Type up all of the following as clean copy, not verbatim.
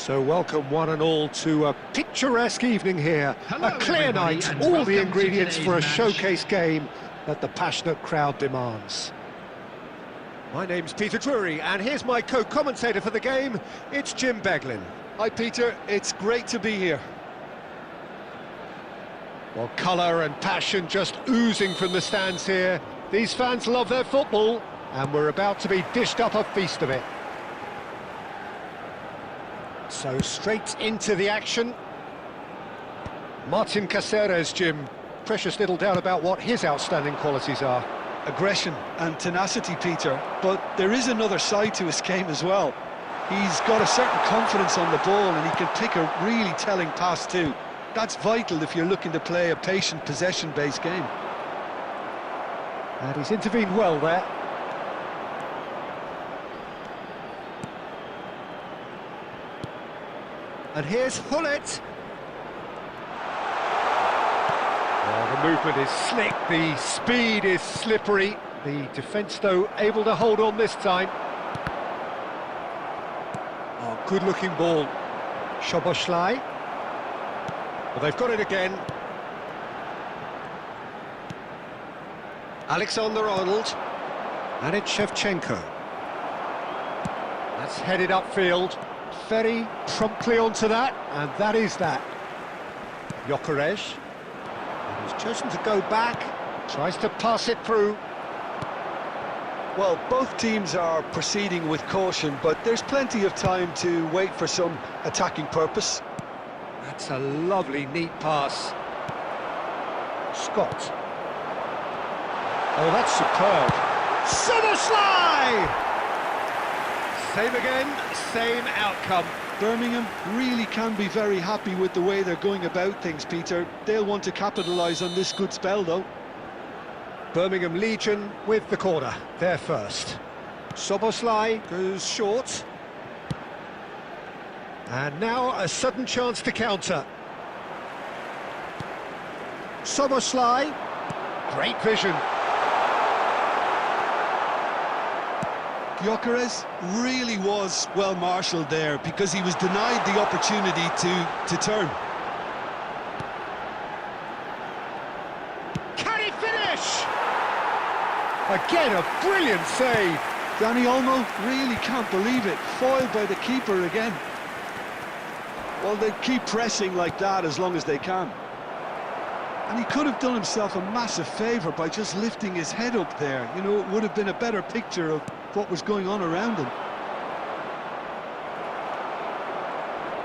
So welcome one and all to a picturesque evening here. Hello, a clear night, and all the welcome to ingredients for a today's match. showcase game that the passionate crowd demands. My name's Peter Drury, and here's my co-commentator for the game, it's Jim Beglin. Hi Peter, it's great to be here. Well, colour and passion just oozing from the stands here. These fans love their football, and we're about to be dished up a feast of it. So straight into the action. Martin Caceres, Jim. Precious little doubt about what his outstanding qualities are. Aggression and tenacity, Peter, but there is another side to his game as well. He's got a certain confidence on the ball and he can pick a really telling pass too. That's vital if you're looking to play a patient, possession-based game. And he's intervened well there. And here's Hullet. Oh, the movement is slick, the speed is slippery. The defence, though, able to hold on this time. Oh, good-looking ball. Szoboszlai. Well, they've got it again. Alexander-Arnold. And it's Shevchenko. That's headed upfield. Very promptly onto that, and that is that. Gyökeres. He's chosen to go back, tries to pass it through. Well, both teams are proceeding with caution, but there's plenty of time to wait for some attacking purpose. That's a lovely, neat pass. Scott. Oh, that's superb. Szoboszlai! Same again, same outcome. Birmingham really can be very happy with the way they're going about things, Peter. They'll want to capitalise on this good spell, though. Birmingham Legion with the corner, they're first. Szoboszlai goes short. And now a sudden chance to counter. Szoboszlai, great vision. Gyökeres really was well marshalled there because he was denied the opportunity to turn. Can he finish? Again, a brilliant save. Dani Olmo really can't believe it, foiled by the keeper again. Well, they keep pressing like that as long as they can. And he could have done himself a massive favour by just lifting his head up there. You know, it would have been a better picture of what was going on around him.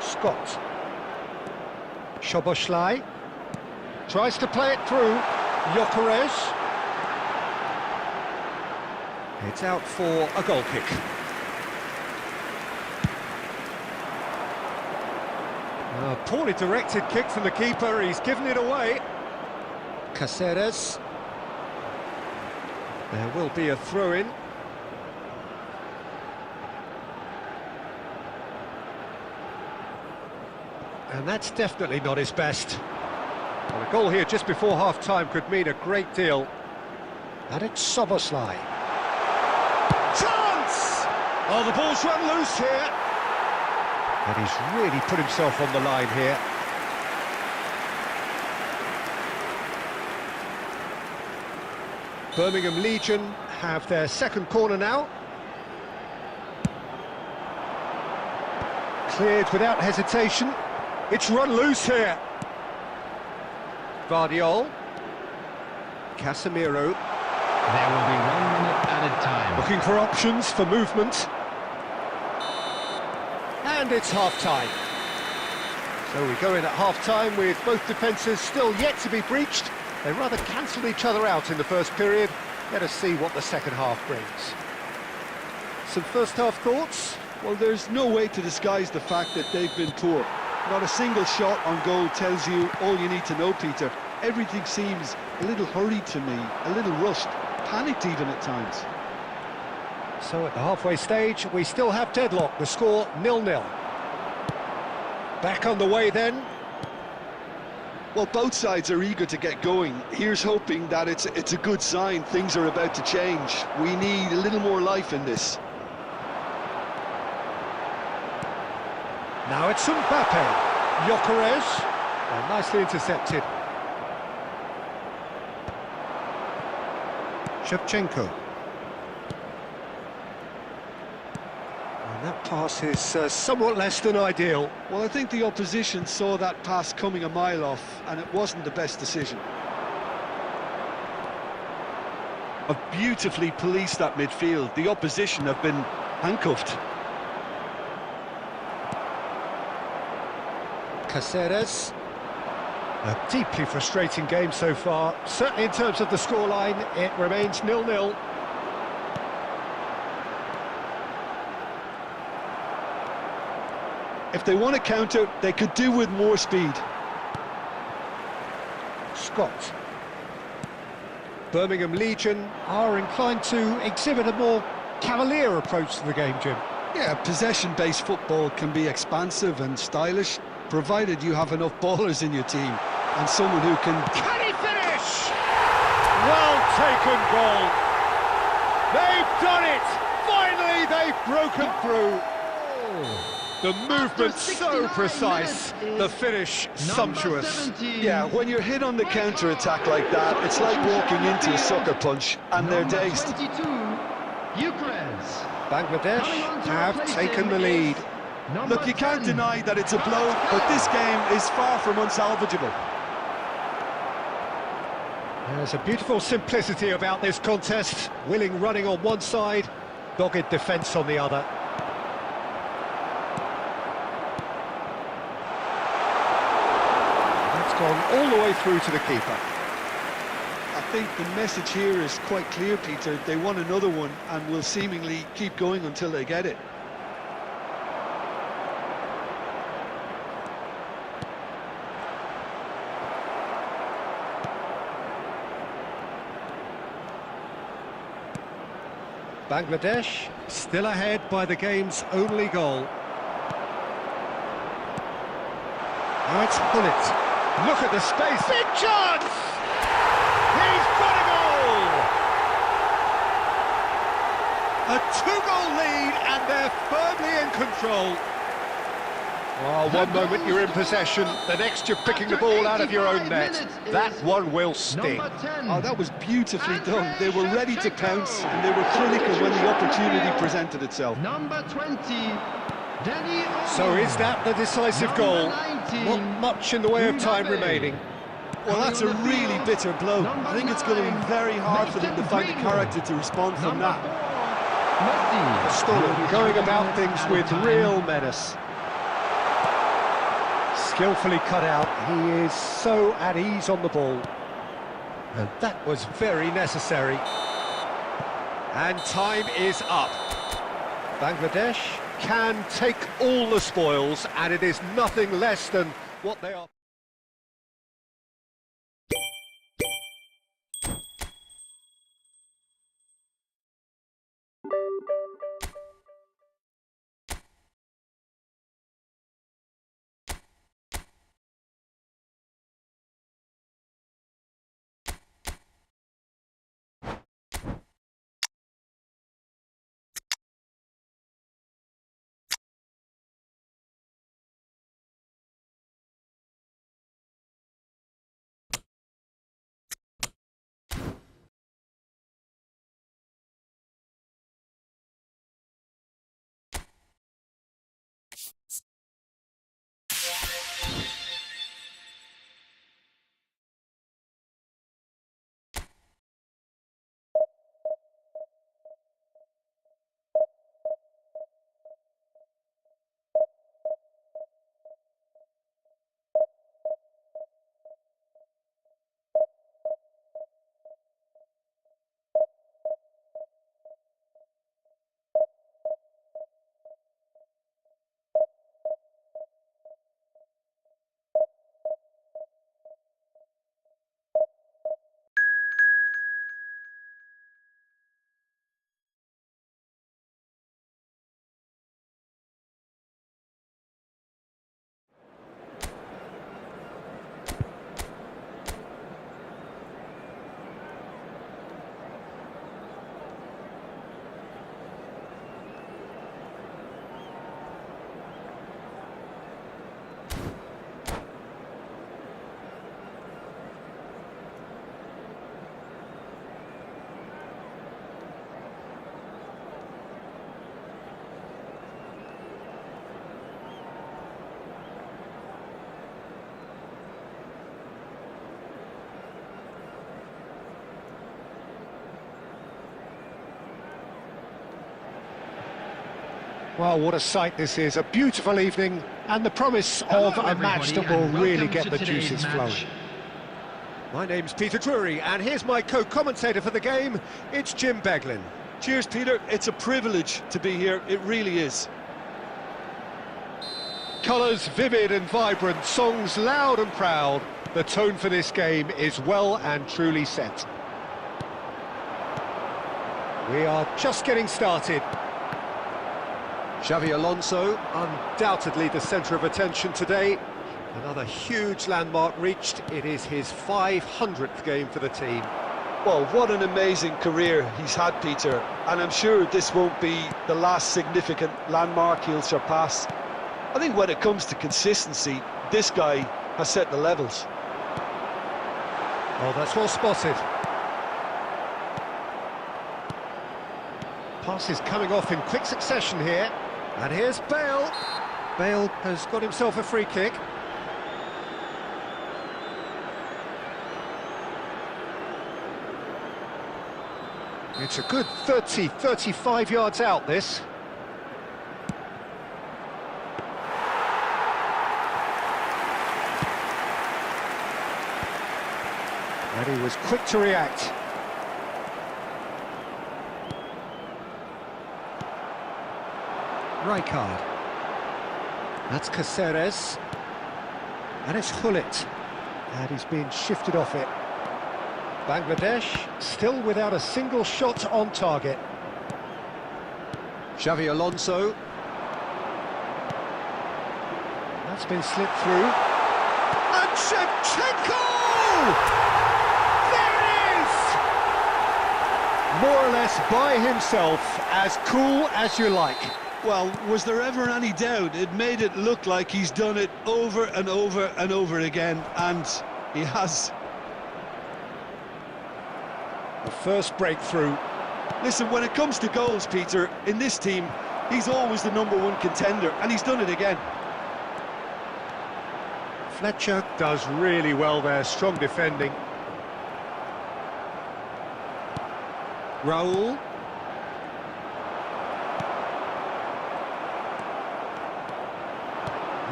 Scott. Szoboszlai tries to play it through. Gyökeres. It's out for a goal kick. A poorly directed kick from the keeper, he's given it away. Caceres. There will be a throw-in. And that's definitely not his best. Well, a goal here just before half-time could mean a great deal. And it's Szoboszlai. Chance! Oh, the ball's run loose here. And he's really put himself on the line here. Birmingham Legion have their second corner now. Cleared without hesitation. It's run loose here. Guardiol. Casemiro. There will be 1 minute added time. Looking for options for movement. And it's half-time. So we go in at half-time with both defences still yet to be breached. They rather cancelled each other out in the first period. Let us see what the second half brings. Some first-half thoughts? Well, there's no way to disguise the fact that they've been poor. Not a single shot on goal tells you all you need to know, Peter. Everything seems a little hurried to me, a little rushed, panicked even at times. So at the halfway stage, we still have deadlock. The score 0-0. Back on the way then. Well, both sides are eager to get going. Here's hoping that it's a good sign. Things are about to change. We need a little more life in this. Now it's Mbappe. Gyökeres. Well, nicely intercepted. Shevchenko. And that pass is somewhat less than ideal. Well, I think the opposition saw that pass coming a mile off, and it wasn't the best decision. Have beautifully policed that midfield. The opposition have been handcuffed. Caceres. A deeply frustrating game so far. Certainly in terms of the scoreline, it remains 0-0. If they want to counter, they could do with more speed. Scott. Birmingham Legion are inclined to exhibit a more cavalier approach to the game, Jim. Yeah, possession-based football can be expansive and stylish, provided you have enough ballers in your team and someone who can... Can he finish? Well taken goal. They've done it. Finally, they've broken through. The movement so precise, the finish sumptuous. Yeah, when you're hit on the counter-attack like that, it's like walking into a sucker punch and they're dazed. Bangladesh have taken the lead. Look, you can't deny that it's a blow, but this game is far from unsalvageable. There's a beautiful simplicity about this contest. Willing running on one side, dogged defence on the other. That's gone all the way through to the keeper. I think the message here is quite clear, Peter. They want another one and will seemingly keep going until they get it. Bangladesh still ahead by the game's only goal. Now it's Bullet. Look at the space. Big chance! He's got a goal! A two-goal lead and they're firmly in control. Well, one moment you're in possession, the next you're picking the ball out of your own net. That one will sting. Oh, that was beautifully done. They were ready to pounce and they were clinical when the opportunity presented itself. Number 20, Danny Olmo. So is that the decisive goal? Not much in the way of time remaining. Well, that's a really bitter blow. I think it's going to be very hard for them to find the character to respond from that. Sturridge going about things with real menace. Skillfully cut out, he is so at ease on the ball. And that was very necessary. And time is up. Bangladesh can take all the spoils, and it is nothing less than what they are. Well, what a sight this is, a beautiful evening, and the promise of a match that will really get the juices flowing. My name's Peter Drury, and here's my co-commentator for the game, it's Jim Beglin. Cheers, Peter. It's a privilege to be here, it really is. Colours vivid and vibrant, songs loud and proud. The tone for this game is well and truly set. We are just getting started. Xavi Alonso, undoubtedly the centre of attention today. Another huge landmark reached. It is his 500th game for the team. Well, what an amazing career he's had, Peter. And I'm sure this won't be the last significant landmark he'll surpass. I think when it comes to consistency, this guy has set the levels. Oh, that's well spotted. Passes coming off in quick succession here. And here's Bale. Bale has got himself a free kick. It's a good 30, 35 yards out, this. And he was quick to react. Rijkaard. That's Caceres. And it's Gullit. And he's been shifted off it. Bangladesh still without a single shot on target. Xavi Alonso. That's been slipped through. And Shevchenko! There it is! More or less by himself, as cool as you like. Well, was there ever any doubt? It made it look like he's done it over and over and over again, and he has. The first breakthrough. Listen, when it comes to goals, Peter, in this team, he's always the #1 contender, and he's done it again. Fletcher does really well there, strong defending. Raul.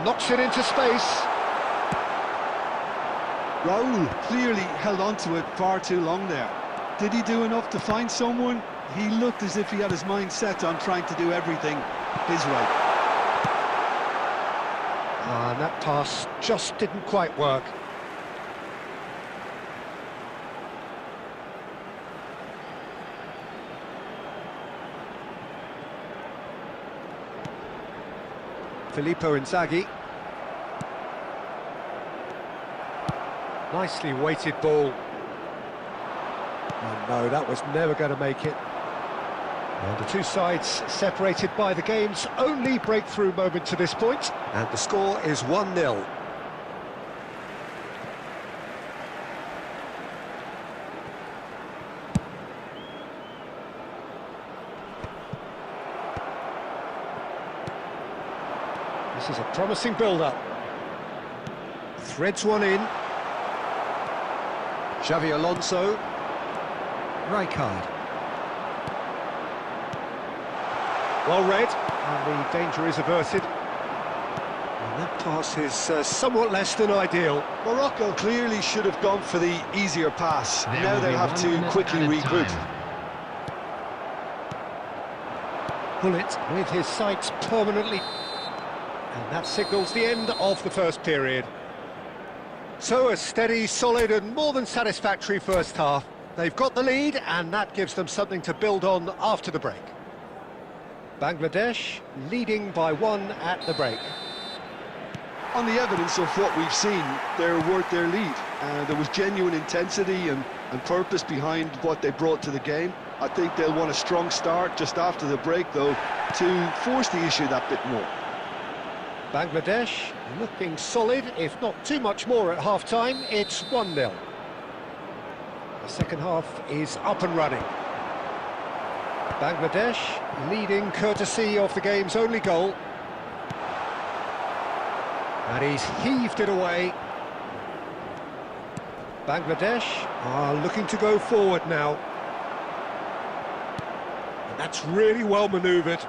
Knocks it into space. Raul clearly held on to it far too long there. Did he do enough to find someone? He looked as if he had his mind set on trying to do everything his way. And that pass just didn't quite work. Filippo Inzaghi. Nicely weighted ball. Oh no, that was never going to make it. And the two sides separated by the game's only breakthrough moment to this point. And the score is 1-0. This is a promising build-up. Threads one in. Xavi Alonso. Rijkaard. Well read, and the danger is averted. And that pass is somewhat less than ideal. Morocco clearly should have gone for the easier pass. Now they'll have to quickly regroup. Gullit with his sights permanently. And that signals the end of the first period. So a steady, solid and more than satisfactory first half. They've got the lead and that gives them something to build on after the break. Bangladesh leading by 1 at the break. On the evidence of what we've seen, they're worth their lead. There was genuine intensity and purpose behind what they brought to the game. I think they'll want a strong start just after the break, though, to force the issue that bit more. Bangladesh looking solid, if not too much more at half-time. It's 1-0. The second half is up and running. Bangladesh leading courtesy of the game's only goal. And he's heaved it away. Bangladesh are looking to go forward now. And that's really well manoeuvred.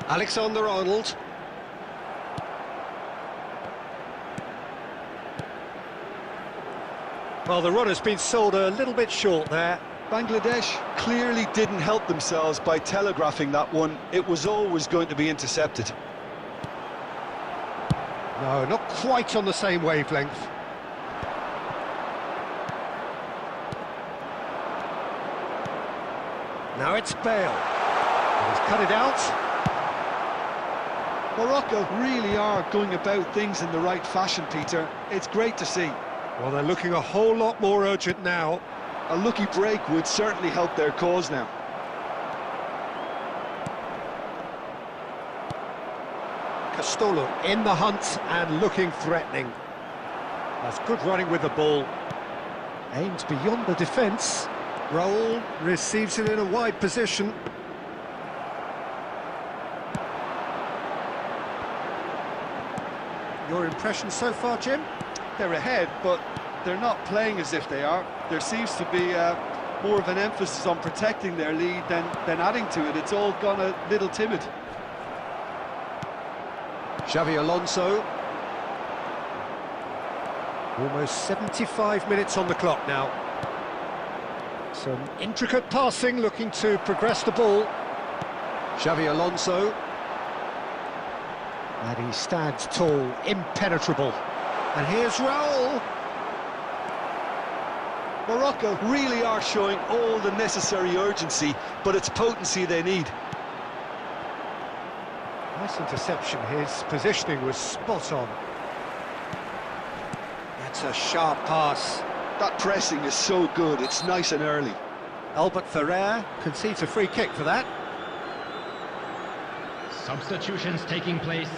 Alexander-Arnold. Well, the run has been sold a little bit short there. Bangladesh clearly didn't help themselves by telegraphing that one. It was always going to be intercepted. No, not quite on the same wavelength. Now it's Bale. He's cut it out. Morocco really are going about things in the right fashion, Peter. It's great to see. Well, they're looking a whole lot more urgent now. A lucky break would certainly help their cause now. Castolo in the hunt and looking threatening. That's good running with the ball. Aims beyond the defence. Raul receives it in a wide position. Your impression so far, Jim? They're ahead, but they're not playing as if they are. There seems to be more of an emphasis on protecting their lead than adding to it. It's all gone a little timid. Xavi Alonso. Almost 75 minutes on the clock now. Some intricate passing, looking to progress the ball. Xavi Alonso. And he stands tall, impenetrable. And here's Raul. Morocco really are showing all the necessary urgency, but it's potency they need. Nice interception. His positioning was spot on. That's a sharp pass. That pressing is so good, it's nice and early. Albert Ferrer concedes a free kick for that. Substitutions taking place.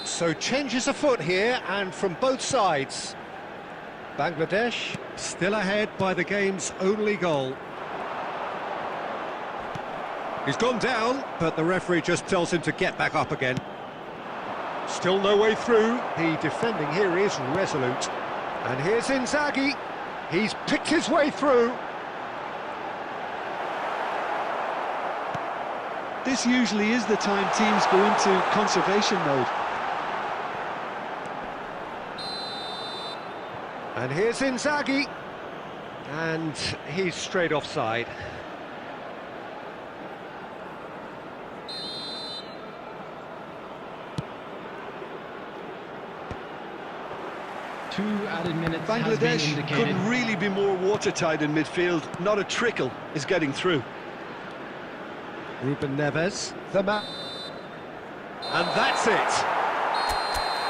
So changes afoot here, and from both sides. Bangladesh still ahead by the game's only goal. He's gone down, but the referee just tells him to get back up again. Still no way through. The defending here is resolute. And here's Inzaghi. He's picked his way through. This usually is the time teams go into conservation mode. And here's Inzaghi. And he's straight offside. Two added minutes has been Bangladesh indicated. couldn't really be more watertight in midfield. Not a trickle is getting through. Ruben Neves, the man. And that's it.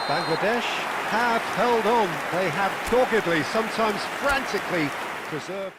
Bangladesh have held on. They have doggedly, sometimes frantically, preserved.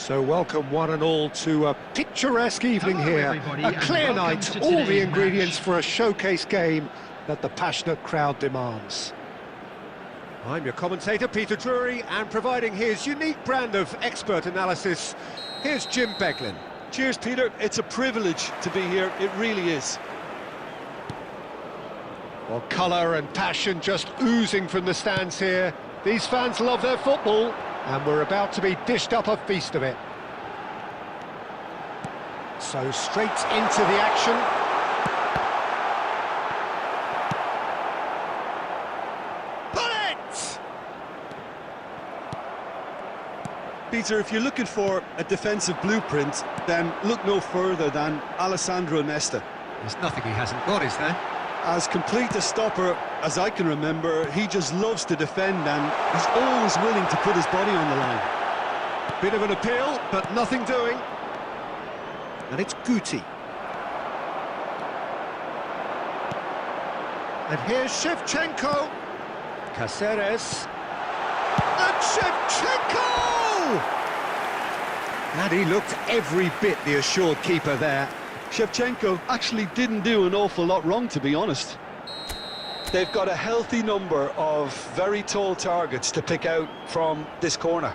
So welcome one and all to a picturesque evening Hello, here. everybody, A and clear welcome night, to all the today's ingredients match. for a showcase game that the passionate crowd demands. I'm your commentator, Peter Drury, and providing his unique brand of expert analysis, here's Jim Beglin. Cheers, Peter. It's a privilege to be here. It really is. Well, colour and passion just oozing from the stands here. These fans love their football, and we're about to be dished up a feast of it. So straight into the action. Put it! Peter, if you're looking for a defensive blueprint, then look no further than Alessandro Nesta. There's nothing he hasn't got, is there? As complete a stopper as I can remember, he just loves to defend and he's always willing to put his body on the line. Bit of an appeal, but nothing doing. And it's Guti. And here's Shevchenko. Caceres. And Shevchenko! And he looked every bit the assured keeper there. Shevchenko actually didn't do an awful lot wrong, to be honest. They've got a healthy number of very tall targets to pick out from this corner.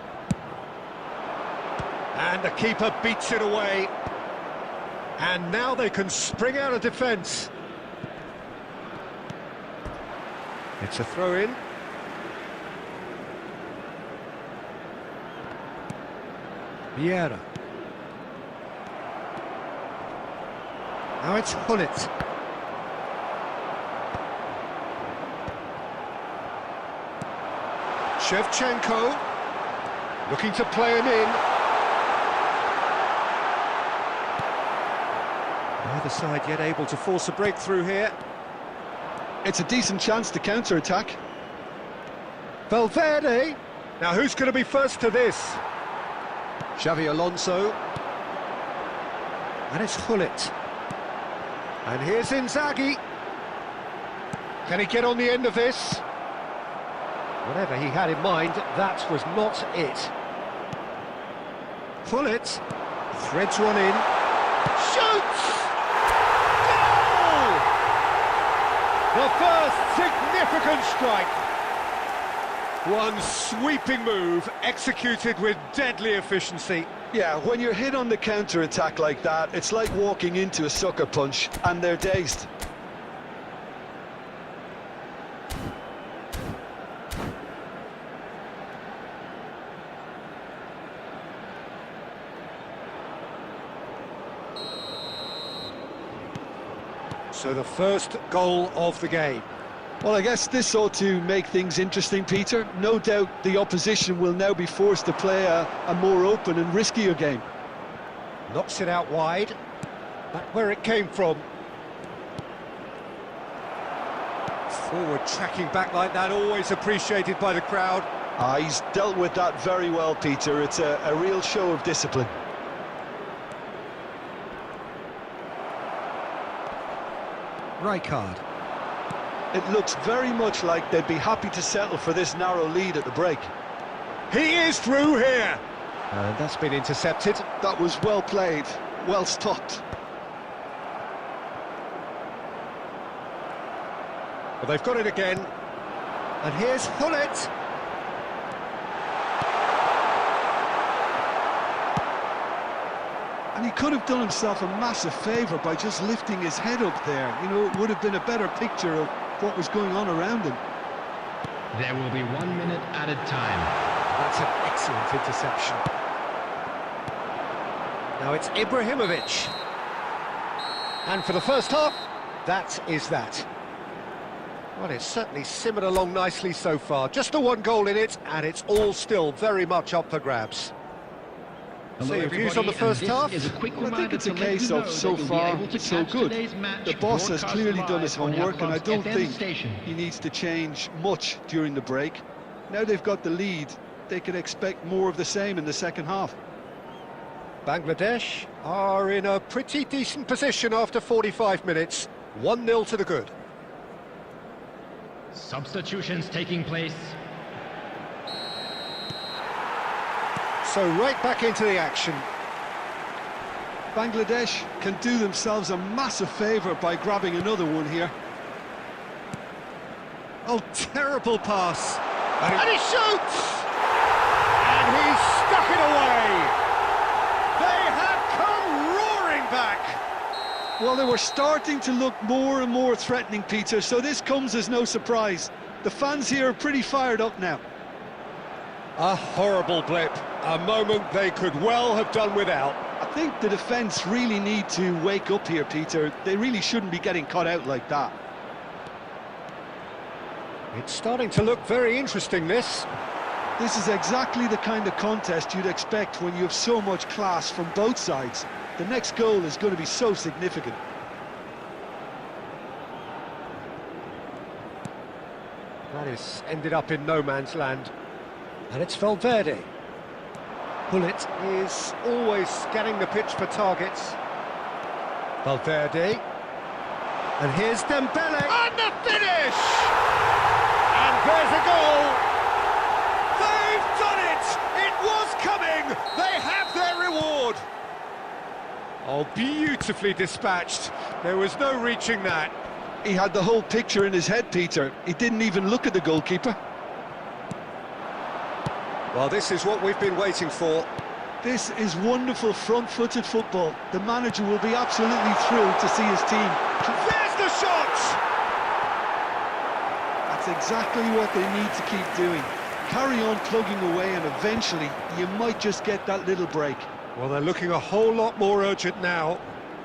And the keeper beats it away. And now they can spring out of defence. It's a throw-in. Vieira. Now it's Hullet. Shevchenko looking to play him in. Neither side yet able to force a breakthrough here. It's a decent chance to counter-attack. Valverde. Now who's going to be first to this? Xavi Alonso. And it's Hullet. And here's Inzaghi. Can he get on the end of this? Whatever he had in mind, that was not it. Hullet threads one in. Shoots! Goal! The first significant strike. One sweeping move, executed with deadly efficiency. Yeah, when you're hit on the counter-attack like that, it's like walking into a sucker punch, and they're dazed. So the first goal of the game. Well, I guess this ought to make things interesting, Peter. No doubt the opposition will now be forced to play a more open and riskier game. Knocks it out wide. Back where it came from. Forward tracking back like that, always appreciated by the crowd. He's dealt with that very well, Peter. It's a real show of discipline. Rijkaard. It looks very much like they'd be happy to settle for this narrow lead at the break. He is through here. And that's been intercepted. That was well played, well stopped. Well, they've got it again. And here's Hullet. And he could have done himself a massive favour by just lifting his head up there. You know, it would have been a better picture of what was going on around him. There will be 1 minute added time. That's an excellent interception. Now it's Ibrahimovic. And for the first half, that is that. Well, it's certainly simmered along nicely so far. Just the one goal in it, and it's all still very much up for grabs. So your views on the first half? Is a quick Well, I think reminder it's a to let case you know of that so you'll be far, able to so catch good. today's match The boss has broadcast clearly done his live on homework, and I Outbox don't FM think station. he needs to change much during the break. Now they've got the lead, they can expect more of the same in the second half. Bangladesh are in a pretty decent position after 45 minutes. 1-0 to the good. Substitutions taking place. So right back into the action. Bangladesh can do themselves a massive favour by grabbing another one here. Oh, terrible pass. And he shoots! And he's stuck it away. They have come roaring back. Well, they were starting to look more and more threatening, Peter, so this comes as no surprise. The fans here are pretty fired up now. A horrible blip, a moment they could well have done without. I think the defence really need to wake up here, Peter. They really shouldn't be getting caught out like that. It's starting to look very interesting, this. This is exactly the kind of contest you'd expect when you have so much class from both sides. The next goal is going to be so significant. That is ended up in no man's land. And it's Valverde. Bullet is always scanning the pitch for targets. Valverde. And here's Dembele. And the finish! And there's a goal! They've done it! It was coming! They have their reward! Oh, beautifully dispatched. There was no reaching that. He had the whole picture in his head, Peter. He didn't even look at the goalkeeper. Well, this is what we've been waiting for. This is wonderful front-footed football. The manager will be absolutely thrilled to see his team. There's the shot! That's exactly what they need to keep doing. Carry on plugging away and eventually you might just get that little break. Well, they're looking a whole lot more urgent now.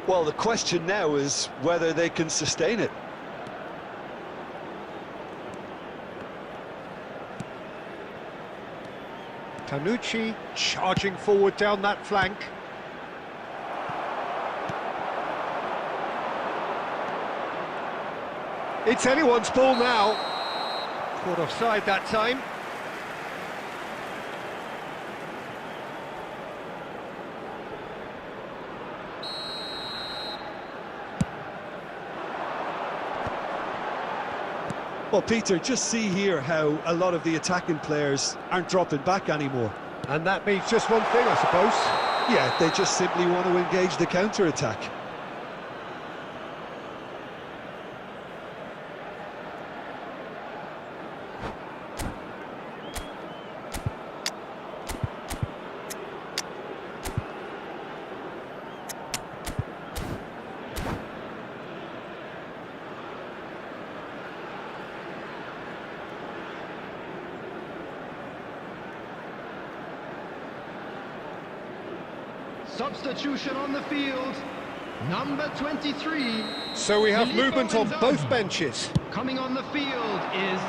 Well, the question now is whether they can sustain it. Tanucci charging forward down that flank. It's anyone's ball now. Caught offside that time. Well, Peter, just see here how a lot of the attacking players aren't dropping back anymore. And that means just one thing, I suppose. Yeah, they just simply want to engage the counter-attack. Substitution on the field. Number 23. So we have Filippo movement on Inzaghi. both benches. Coming on the field is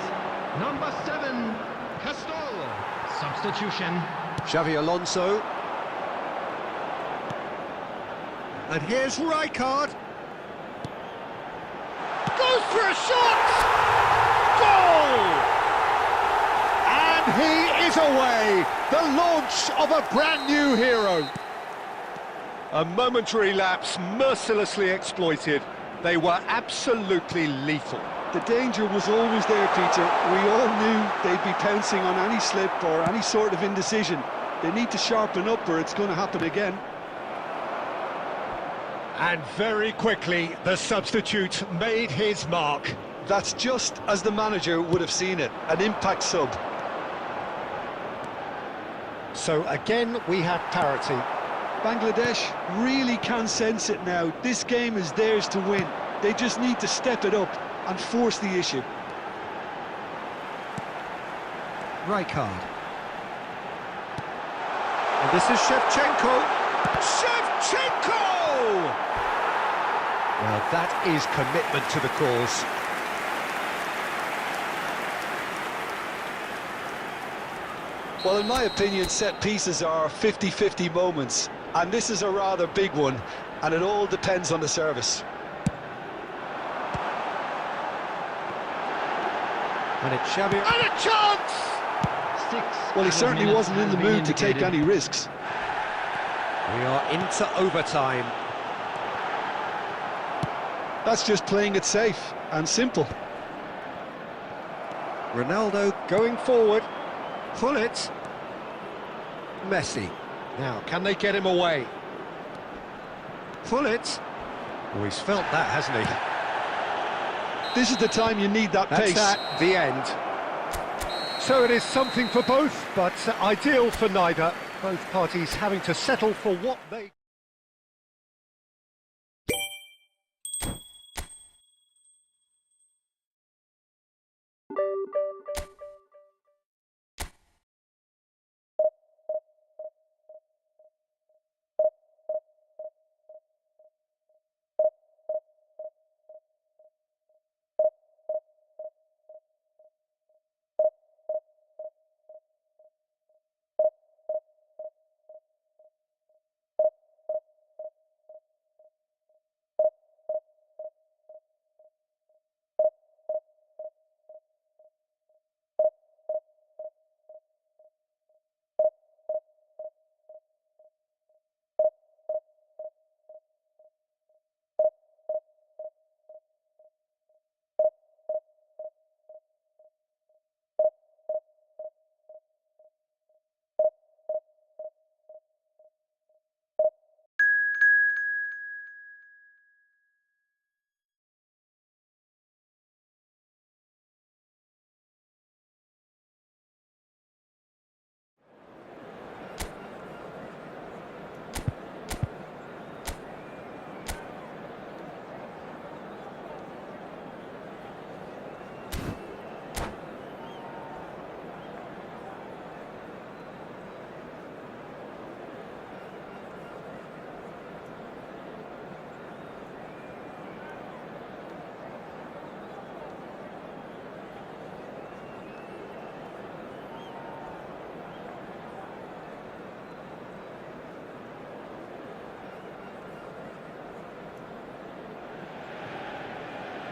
number 7, Castolo. Substitution. Xavi Alonso. And here's Rijkaard. Goes for a shot! Goal! And he is away! The launch of a brand new hero. A momentary lapse mercilessly exploited. They were absolutely lethal. The danger was always there, Peter. We all knew they'd be pouncing on any slip or any sort of indecision. They need to sharpen up or it's going to happen again. And very quickly, the substitute made his mark. That's just as the manager would have seen it, an impact sub. So again, we have parity. Bangladesh really can sense it now. This game is theirs to win. They just need to step it up and force the issue. Rijkaard. And this is Shevchenko. Shevchenko! Well, that is commitment to the cause. Well, in my opinion, set pieces are 50-50 moments, and this is a rather big one, and it all depends on the service. And it's Xavi. And a chance! 6 Well, he added certainly minutes wasn't in has the been mood to take indicated. any risks. We are into overtime. That's just playing it safe and simple. Ronaldo going forward. Pull it. Messi. Now, can they get him away? Pullet. Oh, he's felt that, hasn't he? This is the time you need that That's pace. that, the end. So it is something for both, but ideal for neither. Both parties having to settle for what they...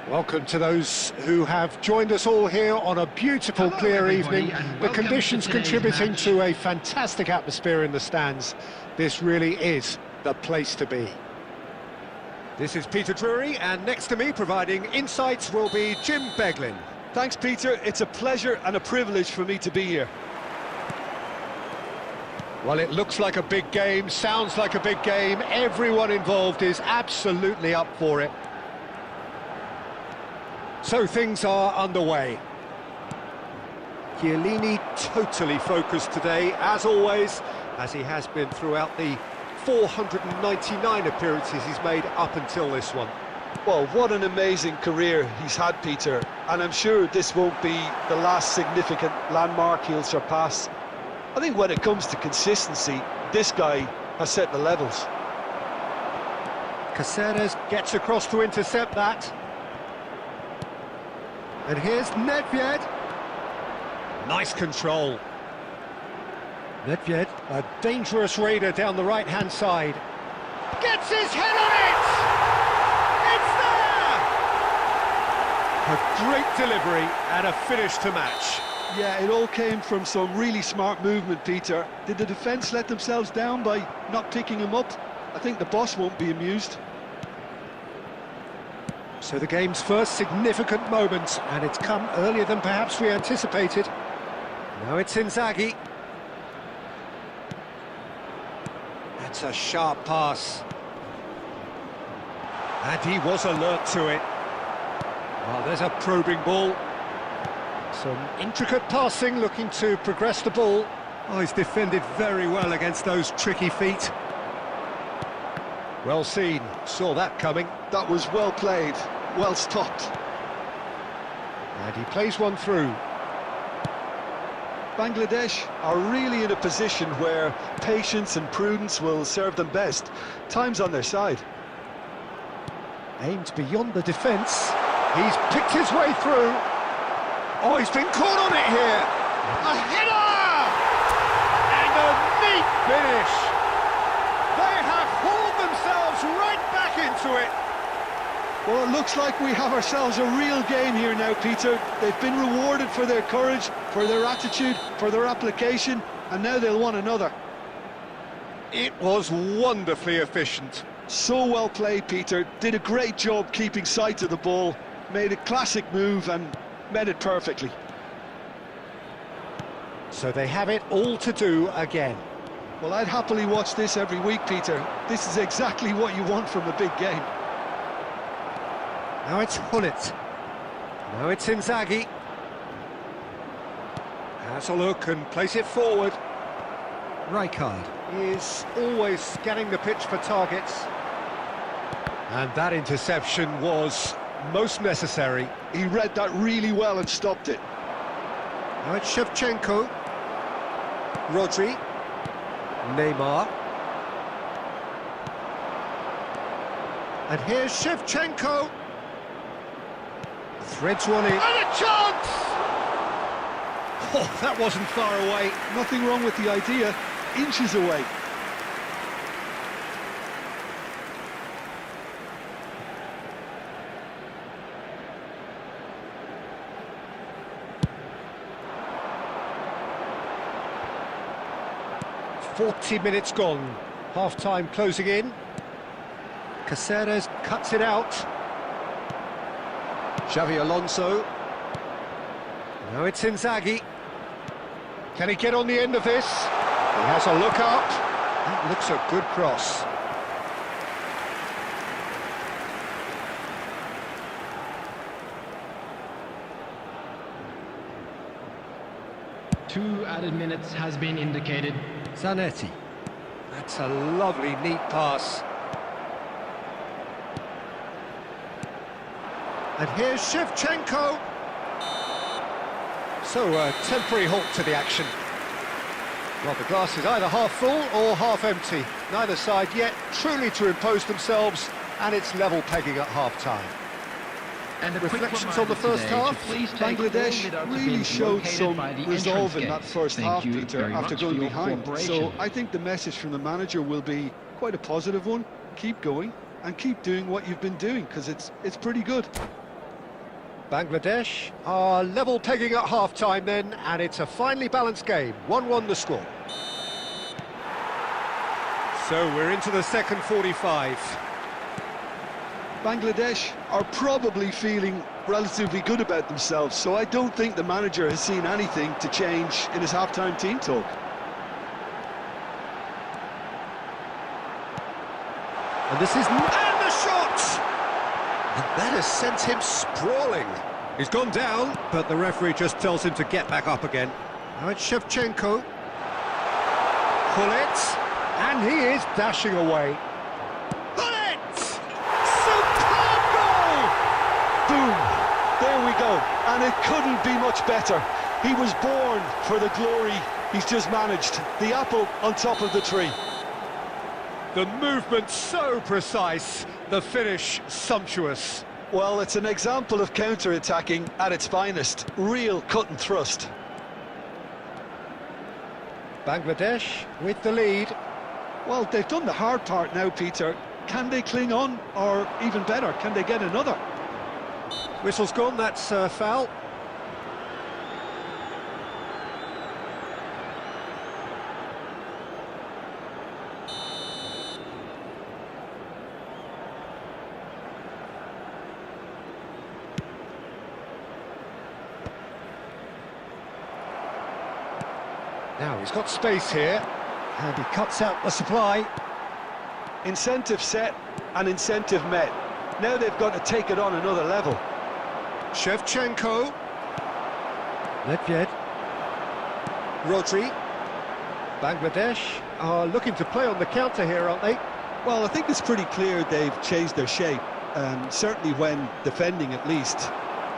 Welcome to those who have joined us all here on a beautiful, Hello, clear everybody, evening. and The welcome conditions to today's contributing match. to a fantastic atmosphere in the stands. This really is the place to be. This is Peter Drury, and next to me, providing insights, will be Jim Beglin. Thanks, Peter. It's a pleasure and a privilege for me to be here. Well, it looks like a big game, sounds like a big game. Everyone involved is absolutely up for it. So things are underway. Chiellini totally focused today, as always, as he has been throughout the 499 appearances he's made up until this one. Well, what an amazing career he's had, Peter. And I'm sure this won't be the last significant landmark he'll surpass. I think when it comes to consistency, this guy has set the levels. Caceres gets across to intercept that. And here's Nedved. Nice control. Nedved, a dangerous raider down the right-hand side. Gets his head on it! It's there! A great delivery and a finish to match. Yeah, it all came from some really smart movement, Peter. Did the defence let themselves down by not picking him up? I think the boss won't be amused. So the game's first significant moment, and it's come earlier than perhaps we anticipated. Now it's Inzaghi. That's a sharp pass. And he was alert to it. Well, there's a probing ball. Some intricate passing, looking to progress the ball. Oh, he's defended very well against those tricky feet. Well seen, saw that coming. That was well played, well stopped. And he plays one through. Bangladesh are really in a position where patience and prudence will serve them best. Time's on their side. Aimed beyond the defence. He's picked his way through. Oh, he's been caught on it here. A header! And a neat finish. They have hauled themselves right back into it. Well, it looks like we have ourselves a real game here now, Peter. They've been rewarded for their courage, for their attitude, for their application, and now they'll want another. It was wonderfully efficient. So well played, Peter. Did a great job keeping sight of the ball, made a classic move and met it perfectly. So they have it all to do again. Well, I'd happily watch this every week, Peter. This is exactly what you want from a big game. Now it's Hullet. Now it's Inzaghi. Has a look and plays it forward. Rijkaard is always scanning the pitch for targets. And that interception was most necessary. He read that really well and stopped it. Now it's Shevchenko. Rodri. Neymar. And here's Shevchenko. Threads one in. And a chance! Oh, that wasn't far away. Nothing wrong with the idea. Inches away. "40 minutes gone. Half-time closing in. Caceres cuts it out. Xavi Alonso. Now it's Inzaghi. Can he get on the end of this? He has a look up. That looks a good cross. Two added minutes has been indicated. Zanetti. That's a lovely, neat pass. And here's Shevchenko. So, a temporary halt to the action. Well, the glass is either half full or half empty. Neither side yet truly to impose themselves, and it's level pegging at half-time. And a Reflections on the first half? Bangladesh really showed some resolve in that first half, Peter, after going behind. So I think the message from the manager will be quite a positive one. Keep going and keep doing what you've been doing, because it's pretty good. Bangladesh are level pegging at half-time then, and it's a finely balanced game. 1-1 the score. So we're into the second 45. Bangladesh are probably feeling relatively good about themselves, so I don't think the manager has seen anything to change in his half-time team talk. And this is... And the shot! And that has sent him sprawling. He's gone down, but the referee just tells him to get back up again. Now it's Shevchenko. Hullet. And he is dashing away. Hullet! Superb goal! Boom! There we go. And it couldn't be much better. He was born for the glory he's just managed. The apple on top of the tree. The movement so precise, the finish sumptuous. Well, it's an example of counter-attacking at its finest. Real cut and thrust. Bangladesh with the lead. Well, they've done the hard part now, Peter. Can they cling on, or even better, can they get another? Whistle's gone, that's foul. Now he's got space here, and he cuts out the supply. Incentive set and incentive met. Now they've got to take it on another level. Shevchenko. Nedved. Rodri. Bangladesh are looking to play on the counter here, aren't they? Well, I think it's pretty clear they've changed their shape, certainly when defending at least,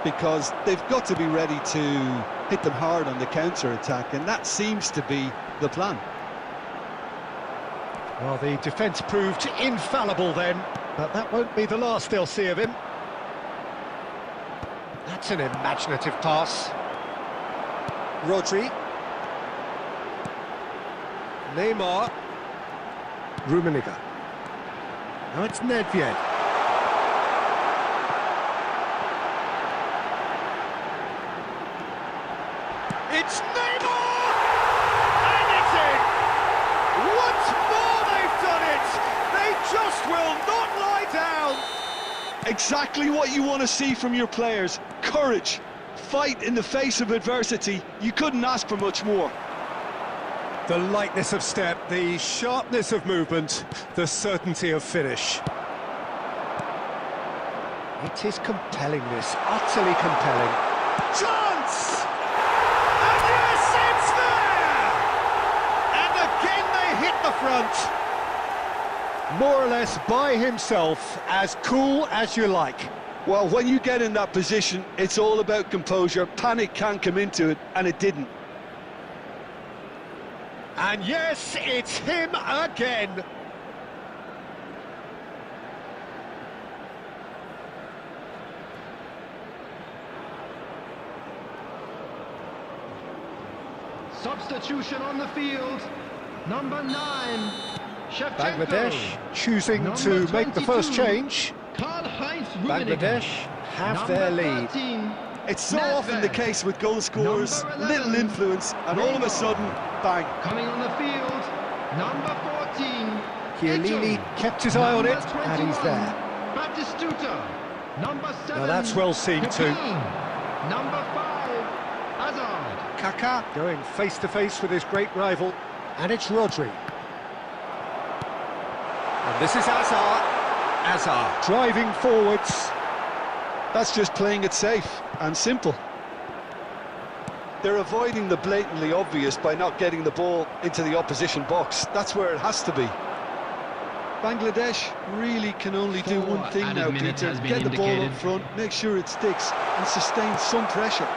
because they've got to be ready to hit them hard on the counter-attack, and that seems to be the plan. Well, the defence proved infallible then, but that won't be the last they'll see of him. That's an imaginative pass. Rodri. Neymar. Rummenigge. Now it's Nedved. It's Neymar! And it's in! Once more they've done it! They just will not lie down! Exactly what you want to see from your players. Courage. Fight in the face of adversity. You couldn't ask for much more. The lightness of step, the sharpness of movement, the certainty of finish. It is compelling, this, utterly compelling. Chance! And yes, it's there! And again they hit the front. More or less by himself, as cool as you like. Well, when you get in that position, it's all about composure. Panic can't come into it, and it didn't. And yes, it's him again. Substitution on the field. Number 9, Shevchenko. Bangladesh choosing Number to make the first 22, change. Karl-Heinz Rummenigge. Bangladesh have their Number lead. 13, It's so Nedved. often the case with goal scorers, Number 11, little influence, and all of a sudden, bang. Coming on the field, number 14, Chiellini Ito. kept his eye on it, Number and he's 21, there. Batistuta. Number 7, Now that's well seen too. Pepin. Number 5, Hazard. Kaká going face-to-face with his great rival, and it's Rodri. And this is Hazard. Hazard driving forwards. That's just playing it safe and simple. They're avoiding the blatantly obvious by not getting the ball into the opposition box. That's where it has to be. Bangladesh really can only do Four one thing added now, minutes Peter. has been Get the ball up indicated. front, make sure it sticks, and sustain some pressure.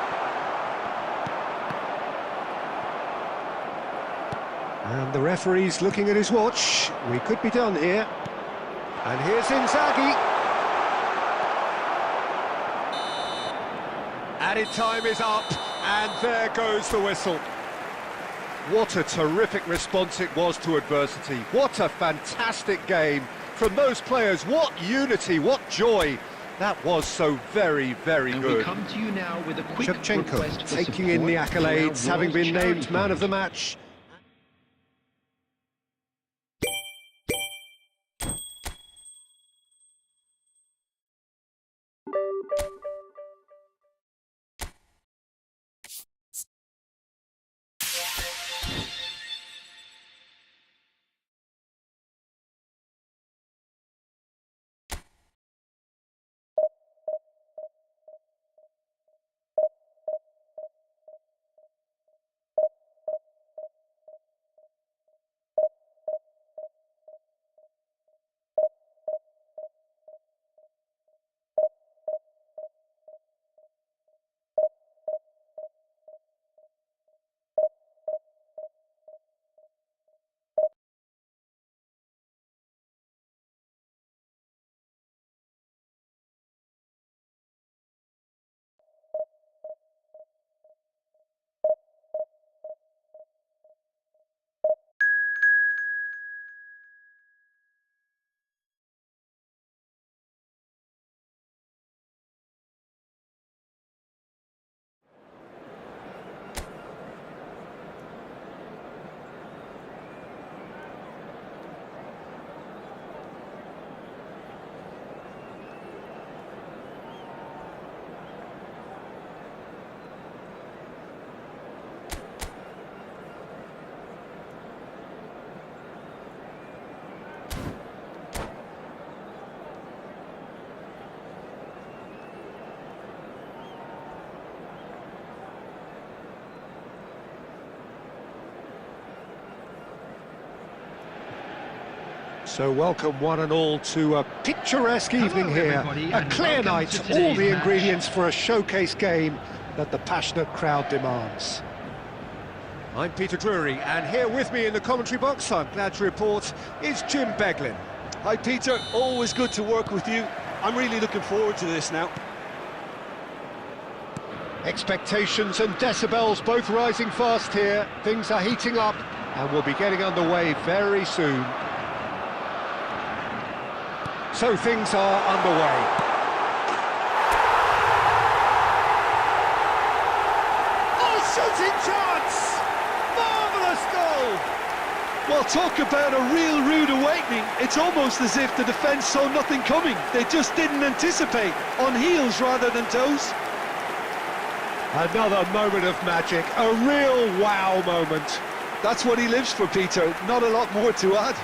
And the referee's looking at his watch. We could be done here. And here's Inzaghi. Added time is up, and there goes the whistle. What a terrific response it was to adversity. What a fantastic game from those players. What unity, what joy. That was so very, very And we good. come to you now with a quick request Shevchenko for taking in the support to our accolades, having World been Charity named man of the Fund. match. So welcome one and all to a picturesque evening here. everybody, A and clear welcome night, to all today's the match. ingredients for a showcase game that the passionate crowd demands. I'm Peter Drury, and here with me in the commentary box, I'm glad to report, is Jim Beglin. Hi, Peter. Always good to work with you. I'm really looking forward to this now. Expectations and decibels both rising fast here. Things are heating up, and we'll be getting underway very soon. So things are underway. Oh, shooting chance! Marvellous goal! Well, talk about a real rude awakening. It's almost as if the defence saw nothing coming. They just didn't anticipate. On heels rather than toes. Another moment of magic, a real wow moment. That's what he lives for, Peter. Not a lot more to add.